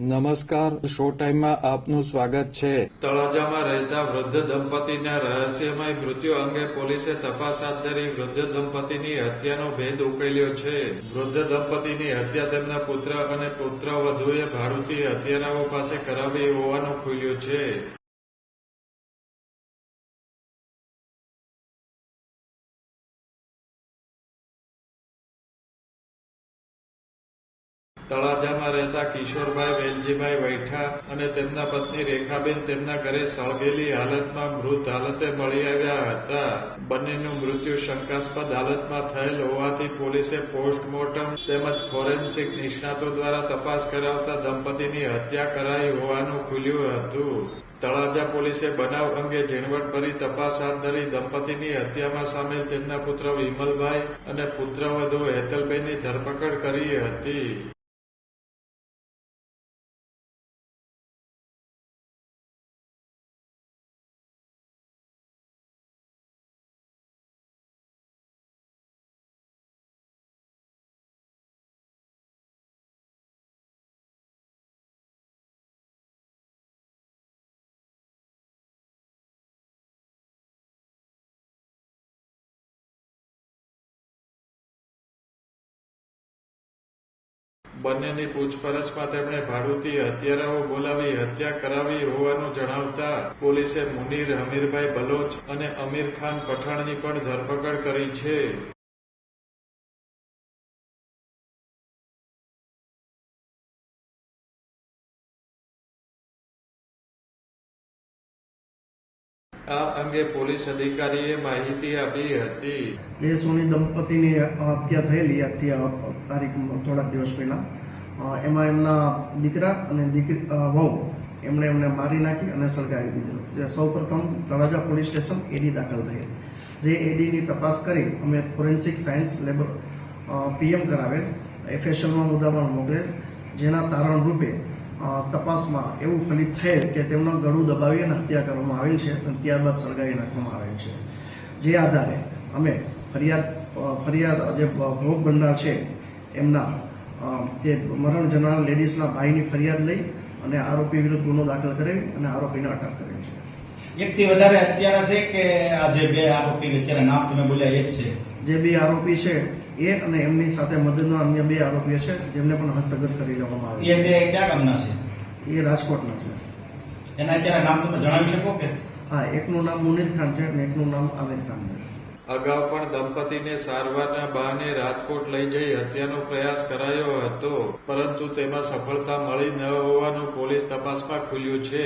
નમસ્કાર, શો ટાઈમમાં આપનું સ્વાગત છે। તળાજામાં રહેતા વૃદ્ધ દંપતીના રહસ્યમય મૃત્યુ અંગે પોલીસે તપાસ હાથ ધરી વૃદ્ધ દંપતીની હત્યાનો ભેદ ઉકેલ્યો છે। વૃદ્ધ દંપતીની હત્યા તેમના પુત્ર અને પુત્રવધૂએ ભાડુતી હત્યારાઓ પાસે કરાવી હોવાનું ખુલ્યું છે। તળાજામાં રહેતા કિશોરભાઈ વેલજીભાઈ વૈઠા અને તેમના પત્ની રેખાબેન તેમના ઘરે સળગેલી હાલતમાં મૃત હાલતે મળી આવ્યા હતા। બંનેનું મૃત્યુ શંકાસ્પદ હાલતમાં થયેલ હોવાથી પોલીસે પોસ્ટમોર્ટમ તેમજ ફોરેન્સિક નિષ્ણાતો દ્વારા તપાસ કરાવતા દંપતીની હત્યા કરાઈ હોવાનું ખુલ્યું હતું। તળાજા પોલીસે બનાવ અંગે ઝીણવટભરી તપાસ હાથ ધરી દંપતીની હત્યામાં સામેલ તેમના પુત્ર વિમલભાઈ અને પુત્રવધુ હેતલબેનની ધરપકડ કરી હતી। બંનેની પૂછપરછમાં તેમણે ભાડુતી હત્યારાઓ બોલાવી હત્યા કરાવી હોવાનું જણાવતા પોલીસે મુનીર હમીરભાઈ બલોચ અને અમીર ખાન પઠાણની પણ ધરપકડ કરી છે। આ અંગે પોલીસ અધિકારીએ માહિતી આપી હતી। એ સોની દંપતીની હત્યા થયેલી તારીખ થોડાક દિવસ પહેલા એમાં એમના દીકરા અને વહુ એમને મારી નાખી અને સળગાવી દીધેલો। જે સૌપ્રથમ તળાજા પોલીસ સ્ટેશન એડી દાખલ થયેલ, જે એડીની તપાસ કરી અમે ફોરેન્સિક સાયન્સ લેબ પીએમ કરાવેલ, એફએસએલમાં મુદ્દામાં મોકલેલ, જેના તારણ રૂપે તપાસમાં એવું ફલિત થયેલ કે તેમનું ગળું દબાવી અને હત્યા કરવામાં આવેલ છે અને ત્યારબાદ સળગાવી નાખવામાં આવેલ છે। જે આધારે અમે ફરિયાદ જે ભોગ બનનાર છે એમના જે મરણ જનાર લેડીઝના ભાઈની ફરિયાદ લઈ અને આરોપી વિરુદ્ધ ગુનો દાખલ કરાવી અને આરોપીને અટક કરેલ છે। એકથી વધારે હત્યારા છે કે આ જે બે આરોપી અત્યારે નામ તમે બોલ્યા એક છે? જે બે આરોપી છે એ અને એમની સાથે મદદના અન્ય બે આરોપીઓ છે જેમને પણ હસ્તગત કરી લેવામાં આવે છે। એ ક્યાં ગામના છે? એ રાજકોટના છે। એના અત્યારે નામ તમે જણાવી શકો કે? હા, એકનું નામ મુનીર ખાન છે અને એકનું નામ આમિર ખાન છે। અગાઉ પણ દંપતીને સારવારના બહાને રાજકોટ લઈ જઈ હત્યાનો પ્રયાસ કરાયો હતો, પરંતુ તેમાં સફળતા મળી ન હોવાનું પોલીસ તપાસમાં ખુલ્યું છે।